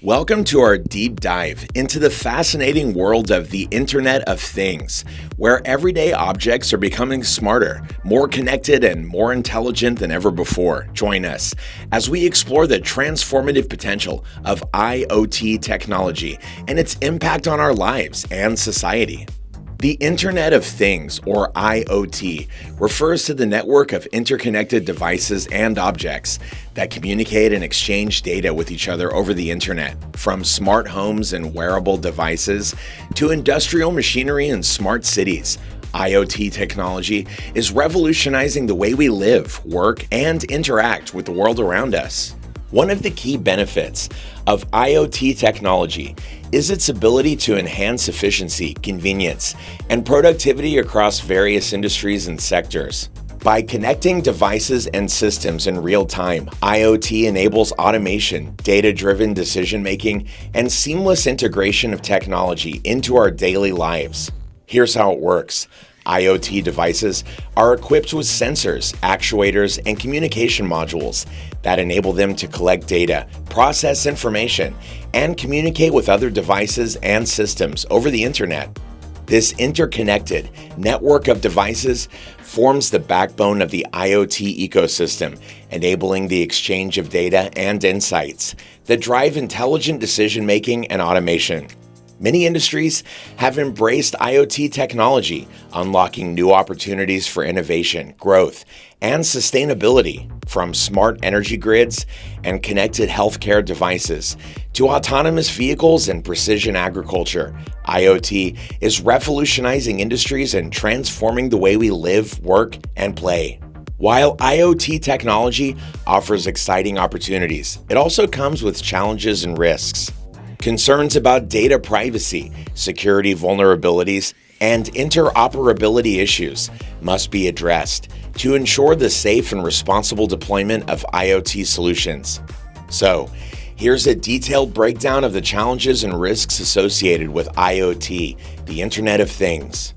Welcome to our deep dive into the fascinating world of the Internet of Things, where everyday objects are becoming smarter, more connected, and more intelligent than ever before. Join us as we explore the transformative potential of IoT technology and its impact on our lives and society. The Internet of Things, or IoT, refers to the network of interconnected devices and objects that communicate and exchange data with each other over the internet, from smart homes and wearable devices to industrial machinery and smart cities. IoT technology is revolutionizing the way we live, work, and interact with the world around us. One of the key benefits of IoT technology is its ability to enhance efficiency, convenience, and productivity across various industries and sectors. By connecting devices and systems in real time, IoT enables automation, data-driven decision-making, and seamless integration of technology into our daily lives. Here's how it works. IoT devices are equipped with sensors, actuators, and communication modules that enable them to collect data, process information, and communicate with other devices and systems over the internet. This interconnected network of devices forms the backbone of the IoT ecosystem, enabling the exchange of data and insights that drive intelligent decision-making and automation. Many industries have embraced IoT technology, unlocking new opportunities for innovation, growth, and sustainability, from smart energy grids and connected healthcare devices to autonomous vehicles and precision agriculture. IoT is revolutionizing industries and transforming the way we live, work, and play. While IoT technology offers exciting opportunities, it also comes with challenges and risks. Concerns about data privacy, security vulnerabilities, and interoperability issues must be addressed to ensure the safe and responsible deployment of IoT solutions. So, here's a detailed breakdown of the challenges and risks associated with IoT, the Internet of Things.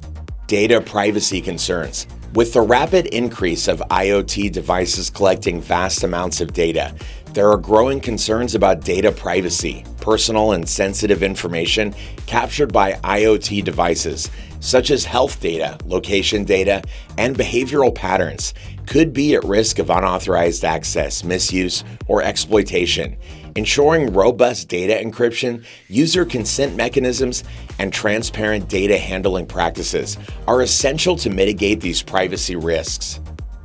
Data privacy concerns. With the rapid increase of IoT devices collecting vast amounts of data, there are growing concerns about data privacy. Personal and sensitive information captured by IoT devices, such as health data, location data, and behavioral patterns, could be at risk of unauthorized access, misuse, or exploitation. Ensuring robust data encryption, user consent mechanisms, and transparent data handling practices are essential to mitigate these privacy risks.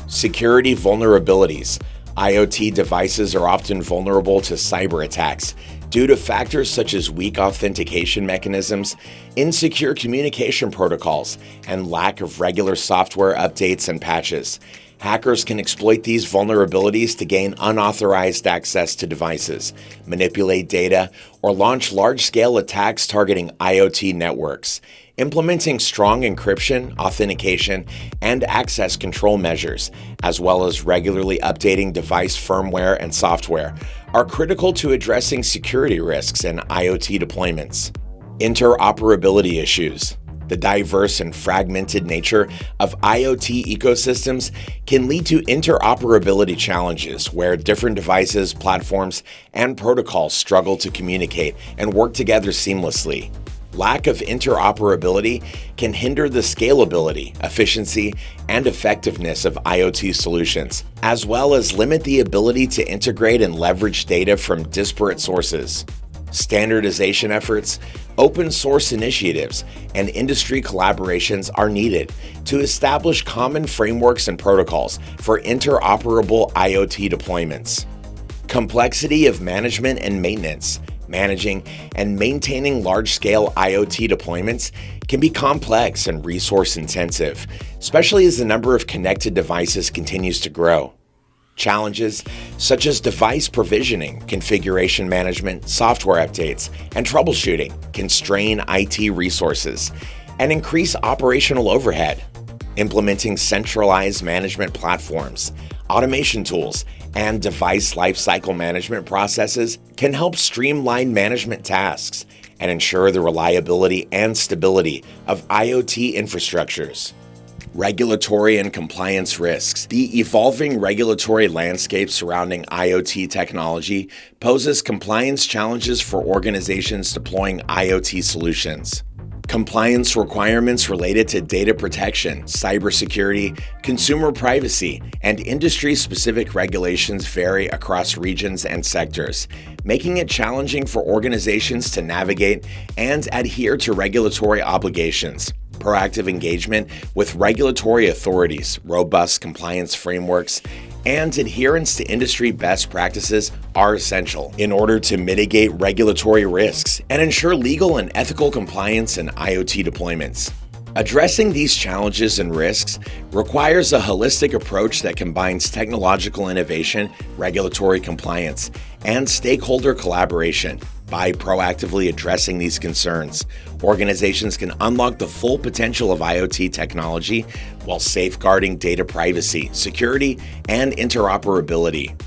Security vulnerabilities. IoT devices are often vulnerable to cyber attacks due to factors such as weak authentication mechanisms, insecure communication protocols, and lack of regular software updates and patches. Hackers can exploit these vulnerabilities to gain unauthorized access to devices, manipulate data, or launch large-scale attacks targeting IoT networks. Implementing strong encryption, authentication, and access control measures, as well as regularly updating device firmware and software, are critical to addressing security risks in IoT deployments. Interoperability issues. The diverse and fragmented nature of IoT ecosystems can lead to interoperability challenges where different devices, platforms, and protocols struggle to communicate and work together seamlessly. Lack of interoperability can hinder the scalability, efficiency, and effectiveness of IoT solutions, as well as limit the ability to integrate and leverage data from disparate sources. Standardization efforts, open source initiatives, and industry collaborations are needed to establish common frameworks and protocols for interoperable IoT deployments. Complexity of management and maintenance. Managing and maintaining large-scale IoT deployments can be complex and resource-intensive, especially as the number of connected devices continues to grow. Challenges such as device provisioning, configuration management, software updates, and troubleshooting can strain IT resources and increase operational overhead. Implementing centralized management platforms, automation tools, and device lifecycle management processes can help streamline management tasks and ensure the reliability and stability of IoT infrastructures. Regulatory and compliance risks. The evolving regulatory landscape surrounding IoT technology poses compliance challenges for organizations deploying IoT solutions. Compliance requirements related to data protection, cybersecurity, consumer privacy, and industry-specific regulations vary across regions and sectors, making it challenging for organizations to navigate and adhere to regulatory obligations. Proactive engagement with regulatory authorities, robust compliance frameworks, and adherence to industry best practices are essential in order to mitigate regulatory risks and ensure legal and ethical compliance in IoT deployments. Addressing these challenges and risks requires a holistic approach that combines technological innovation, regulatory compliance, and stakeholder collaboration. By proactively addressing these concerns, organizations can unlock the full potential of IoT technology while safeguarding data privacy, security, and interoperability.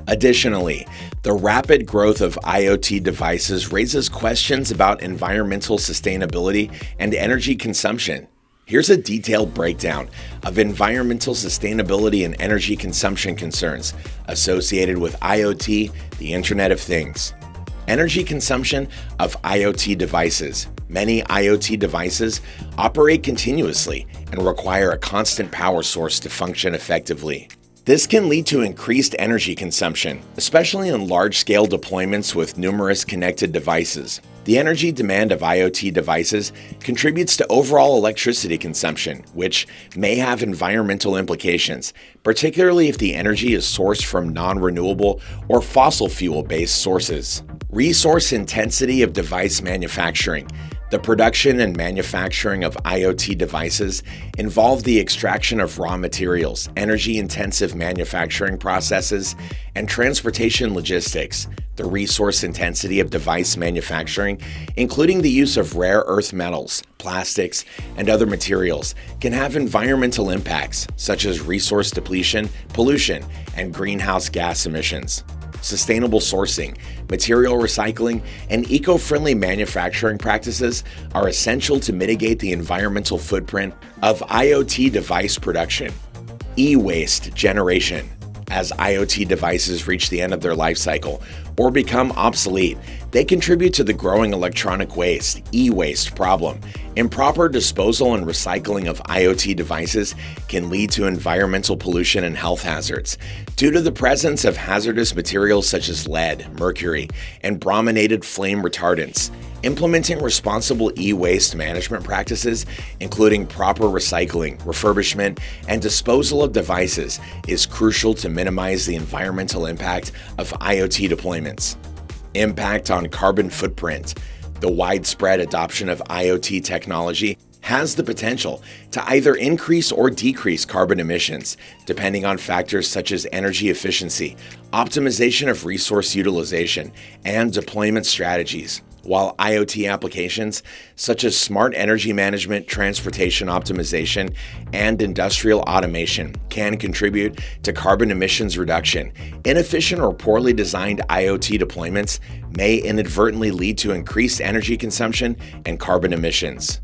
Additionally, the rapid growth of IoT devices raises questions about environmental sustainability and energy consumption. Here's a detailed breakdown of environmental sustainability and energy consumption concerns associated with IoT, the Internet of Things. Energy consumption of IoT devices. Many IoT devices operate continuously and require a constant power source to function effectively. This can lead to increased energy consumption, especially in large-scale deployments with numerous connected devices. The energy demand of IoT devices contributes to overall electricity consumption, which may have environmental implications, particularly if the energy is sourced from non-renewable or fossil fuel-based sources. Resource intensity of device manufacturing. The production and manufacturing of IoT devices involve the extraction of raw materials, energy-intensive manufacturing processes, and transportation logistics. The resource intensity of device manufacturing, including the use of rare earth metals, plastics, and other materials, can have environmental impacts, such as resource depletion, pollution, and greenhouse gas emissions. Sustainable sourcing, material recycling, and eco-friendly manufacturing practices are essential to mitigate the environmental footprint of IoT device production. E-waste generation. As IoT devices reach the end of their life cycle or become obsolete, they contribute to the growing electronic waste, e-waste problem. Improper disposal and recycling of IoT devices can lead to environmental pollution and health hazards. Due to the presence of hazardous materials such as lead, mercury, and brominated flame retardants, implementing responsible e-waste management practices, including proper recycling, refurbishment, and disposal of devices, is crucial to minimize the environmental impact of IoT deployments. Impact on carbon footprint. The widespread adoption of IoT technology has the potential to either increase or decrease carbon emissions, depending on factors such as energy efficiency, optimization of resource utilization, and deployment strategies. While IoT applications such as smart energy management, transportation optimization, and industrial automation can contribute to carbon emissions reduction, inefficient or poorly designed IoT deployments may inadvertently lead to increased energy consumption and carbon emissions.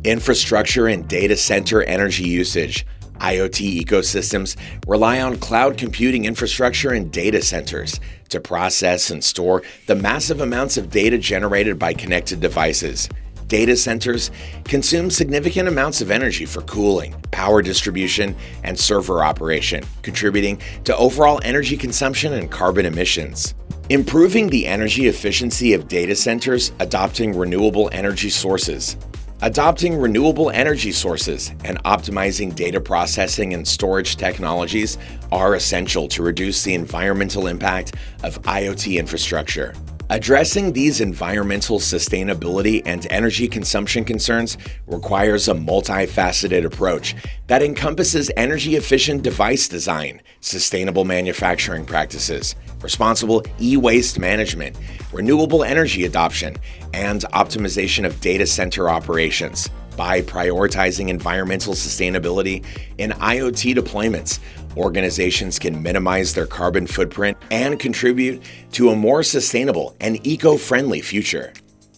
Infrastructure and data center energy usage. IoT ecosystems rely on cloud computing infrastructure and data centers to process and store the massive amounts of data generated by connected devices. Data centers consume significant amounts of energy for cooling, power distribution, and server operation, contributing to overall energy consumption and carbon emissions. Improving the energy efficiency of data centers, adopting renewable energy sources. Adopting renewable energy sources and optimizing data processing and storage technologies are essential to reduce the environmental impact of IoT infrastructure. Addressing these environmental sustainability and energy consumption concerns requires a multifaceted approach that encompasses energy-efficient device design, sustainable manufacturing practices, responsible e-waste management, renewable energy adoption, and optimization of data center operations. By prioritizing environmental sustainability in IoT deployments, organizations can minimize their carbon footprint and contribute to a more sustainable and eco-friendly future.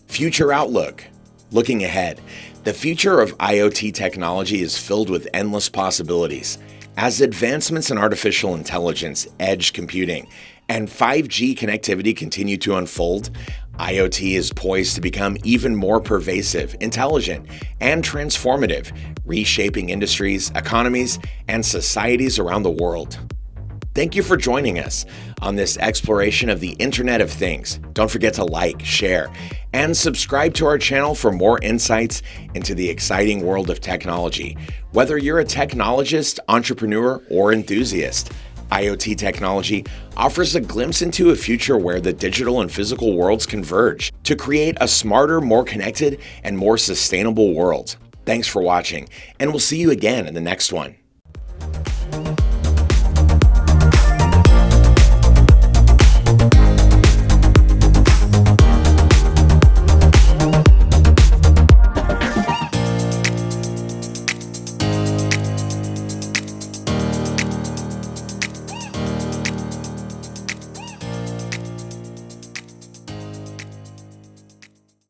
Future outlook. Looking ahead, The future of IoT technology is filled with endless possibilities. As advancements in artificial intelligence, edge computing, and 5G connectivity continue to unfold, IoT is poised to become even more pervasive, intelligent, and transformative, reshaping industries, economies, and societies around the world. Thank you for joining us on this exploration of the Internet of Things. Don't forget to like, share, and subscribe to our channel for more insights into the exciting world of technology. Whether you're a technologist, entrepreneur, or enthusiast, IoT technology offers a glimpse into a future where the digital and physical worlds converge to create a smarter, more connected, and more sustainable world. Thanks for watching, and we'll see you again in the next one.